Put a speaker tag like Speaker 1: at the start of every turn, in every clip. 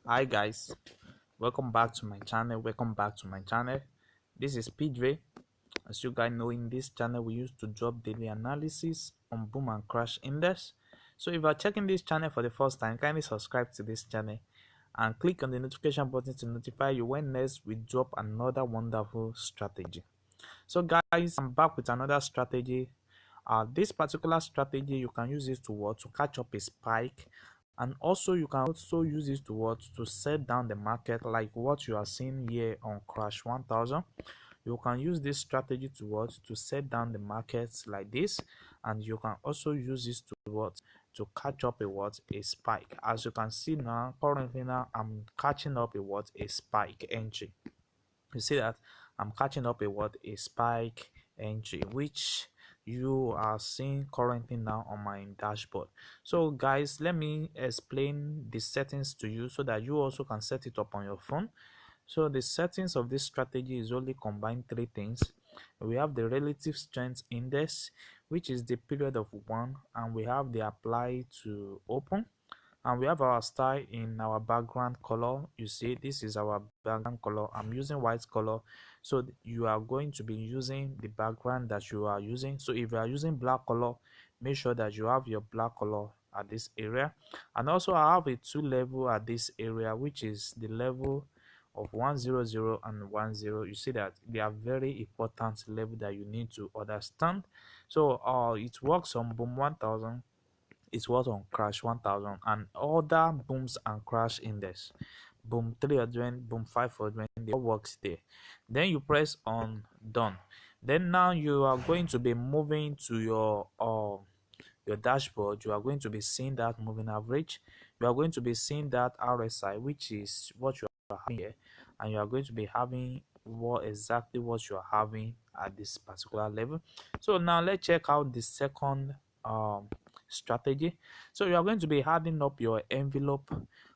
Speaker 1: Hi guys, welcome back to my channel. This is PJ. As you guys know, in this channel we used to drop daily analysis on boom and crash index. So if you are checking this channel for the first time, kindly subscribe to this channel and click on the notification button to notify you when next we drop another wonderful strategy. So guys, I'm back with another strategy. This particular strategy, you can use it to what? To catch up a spike, and also you can also use it to what? To set down the market, like what you are seeing here on crash 1000. You can use this strategy to what? To set down the markets like this, and you can also use this to what? To catch up a what? A spike. As you can see now, currently now I'm catching up a what? A spike entry. You see that I'm catching up a what? A spike entry, which you are seeing currently now on my dashboard. So guys, let me explain the settings to you so that you also can set it up on your phone. So the settings of this strategy is only combine three things. We have the relative strength index, which is the period of one, and we have the apply to open, and we have our style in our background color. You see, this is our background color. I'm using white color, so you are going to be using the background that you are using. So if you are using black color, make sure that you have your black color at this area. And also I have a two level at this area, which is the level of 100 and 10. You see that they are very important level that you need to understand. So it works on boom 1000, it was on crash 1000, and other booms and crash index, boom 300, boom 500, they all works there. Then you press on done. Then now you are going to be moving to your dashboard. You are going to be seeing that moving average, you are going to be seeing that RSI, which is what you are having here, and you are going to be having what you are having at this particular level. So now let's check out the second um strategy. So you are going to be adding up your envelope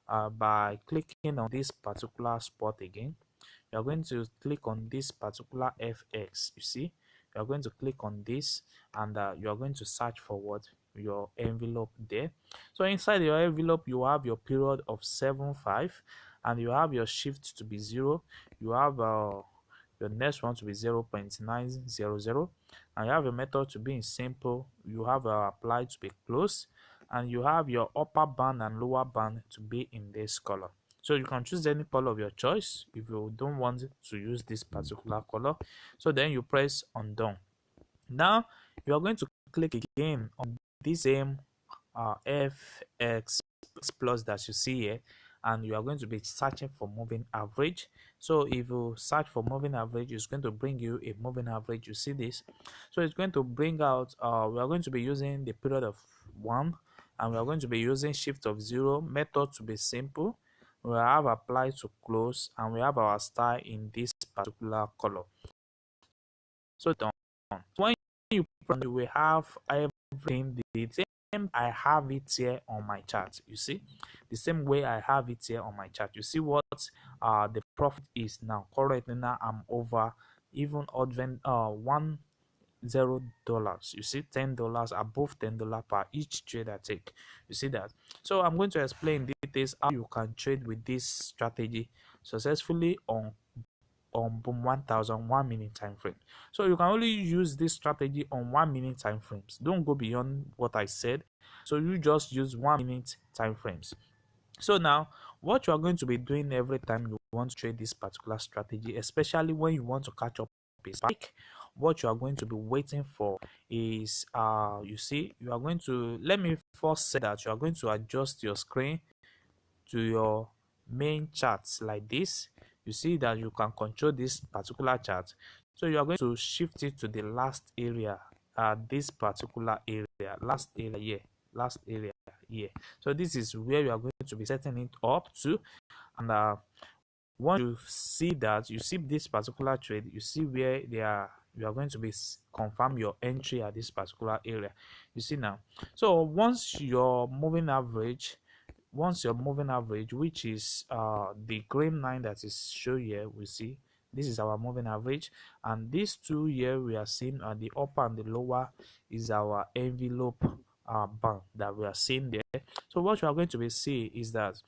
Speaker 1: by clicking on this particular spot again. You are going to click on this particular FX. You see, you are going to click on this, and you are going to search for what? Your envelope there. So inside your envelope you have your period of 75, and you have your shift to be 0. You have your next one to be 0.900, and you have a method to be in simple. You have apply to be close, and you have your upper band and lower band to be in this color. So you can choose any color of your choice if you don't want to use this particular color. So then you press on done. Now you are going to click again on this same FX plus that you see here, and you are going to be searching for moving average. So if you search for moving average, it's going to bring you a moving average. You see this, so it's going to bring out we are going to be using the period of 1, and we are going to be using shift of 0, method to be simple. We have apply to close, and we have our style in this particular color. So done. When you will have everything the same I have it here on my chart. You see, the same way I have it here on my chart. You see what the profit is now. Currently now I'm over even advent $10. You see, $10, above $10 per each trade I take. You see that. So I'm going to explain details how you can trade with this strategy successfully on boom 1000 1 minute time frame. So you can only use this strategy on 1 minute time frames. Don't go beyond what I said. So you just use 1 minute time frames. So now what you are going to be doing every time you want to trade this particular strategy, especially when you want to catch up a spike, what you are going to be waiting for is you see, you are going to, let me first say that you are going to adjust your screen to your main charts like this. You see that you can control this particular chart, so you are going to shift it to the last area, this particular area, last area here. So this is where you are going to be setting it up to, and once you see that, you see this particular trade, you see where they are, you are going to be confirm your entry at this particular area. You see now. So once your moving average, which is the green line that is shown here, we see this is our moving average, and these two here we are seeing the upper and the lower is our envelope band that we are seeing there. So what you are going to be see is that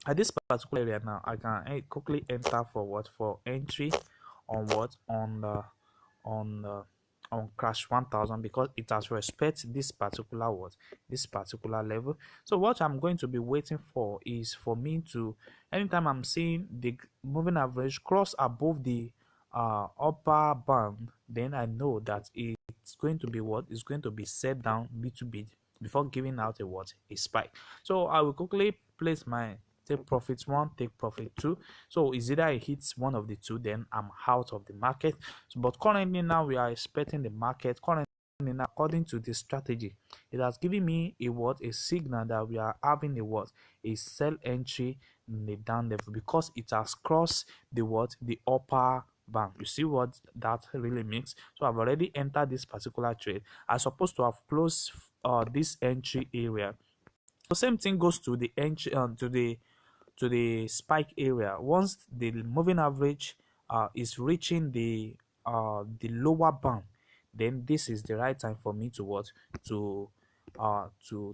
Speaker 1: at this particular area now, I can quickly enter for what, for entry on what, on the on crash 1000, because it has respect this particular what, this particular level. So what I'm going to be waiting for is for me to, anytime I'm seeing the moving average cross above the upper band, then I know that it's going to be what, is going to be set down bit to bit before giving out a what, a spike. So I will quickly place my take profit one, take profit two. So is either it hits one of the two, then I'm out of the market. So, but currently now we are expecting the market currently now, according to this strategy, it has given me a what, a signal that we are having a what, a sell entry in the down level, because it has crossed the what, the upper band. You see what that really means? So I've already entered this particular trade. I'm supposed to have closed this entry area. So same thing goes to the entry, to the spike area. Once the moving average is reaching the lower band, then this is the right time for me to what, to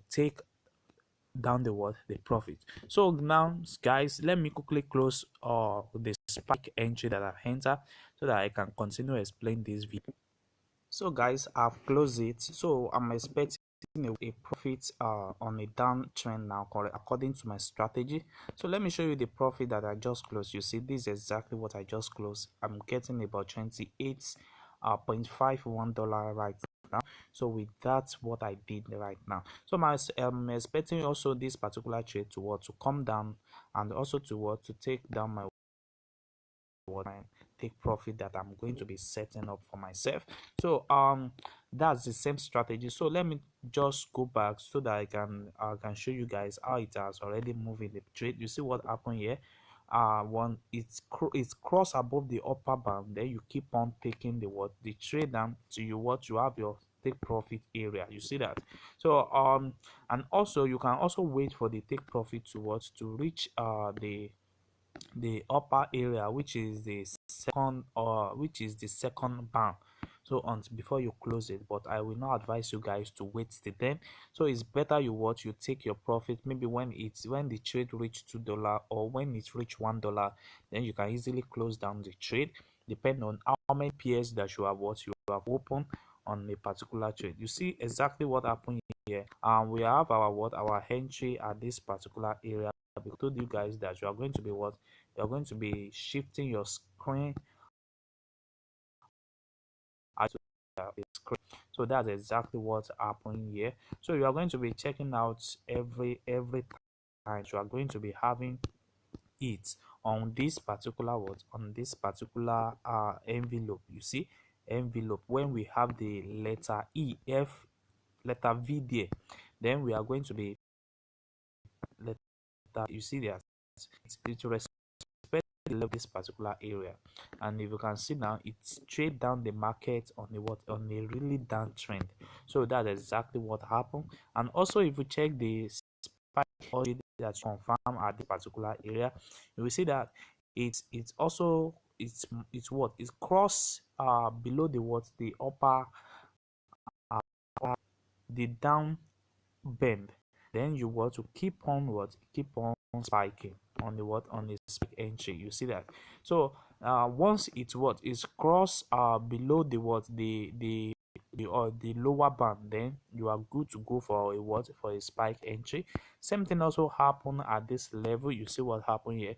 Speaker 1: take down the what, the profit. So now guys, let me quickly close the spike entry that I enter, so that I can continue explain this video. So guys, I've closed it. So I'm expecting a profit on a downtrend now, according to my strategy. So let me show you the profit that I just closed. You see, this is exactly what I just closed. I'm getting about 28.51 right now. So with that, what I did right now. So I'm expecting also this particular trade to what, to come down, and also to what, to take down my what, take profit that I'm going to be setting up for myself. So that's the same strategy. So let me just go back so that I can show you guys how it has already moved in the trade. You see what happened here? One, it's cross above the upper band, then you keep on taking the what, the trade down to you what, you have your take profit area. You see that? So and also you can also wait for the take profit to what, to reach the upper area, which is the second, or which is the second band, so on, before you close it. But I will not advise you guys to wait till then. So it's better you what, you take your profit maybe when the trade reach $2, or when it reach $1, then you can easily close down the trade, depending on how many pairs that you have what, you have open on a particular trade. You see exactly what happened here. We have our what, our entry at this particular area. I told you guys that you are going to be what, you're going to be shifting your screen at the screen. So that's exactly what's happening here. So you are going to be checking out every time. You are going to be having it on this particular what, on this particular envelope. You see, envelope, when we have the letter EF, letter V there, then we are going to be letter, you see that it respect this particular area. And if you can see now, it's straight down the market on a what, on a really downtrend. So that's exactly what happened. And also if you check the spike that confirm at the particular area, you will see that it's also it's what, it's cross below the what, the upper the down bend, then you want to keep on what, keep on spiking on the what, on the spike entry. You see that? So once it's what, is cross below the what, the lower band, then you are good to go for a what, for a spike entry. Same thing also happen at this level. You see what happened here,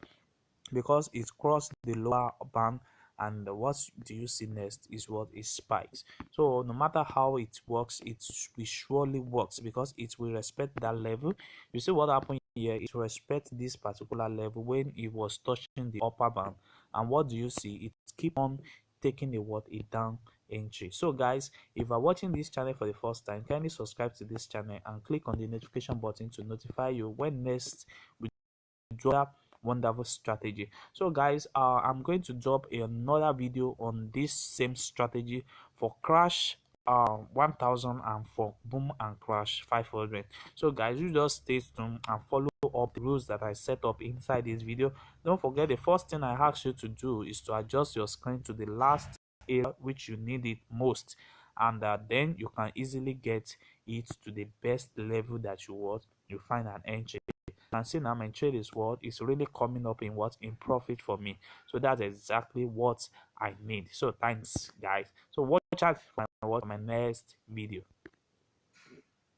Speaker 1: because it crossed the lower band, and what do you see next is what, is spikes. So no matter how it works, it surely works, because it will respect that level. You see what happened here, it respect this particular level when it was touching the upper band, and what do you see, it keep on taking a what, a down entry. So guys, if you are watching this channel for the first time, kindly subscribe to this channel and click on the notification button to notify you when next we drop wonderful strategy. So guys, I'm going to drop another video on this same strategy for crash 1000 and for boom and crash 500. So guys, you just stay tuned and follow up the rules that I set up inside this video. Don't forget, the first thing I ask you to do is to adjust your screen to the last area which you need it most, and then you can easily get it to the best level that you want, you find an entry. can see now my trade is what is really coming up in what in profit for me. So that's exactly what I need. So thanks guys. So watch out for my next video.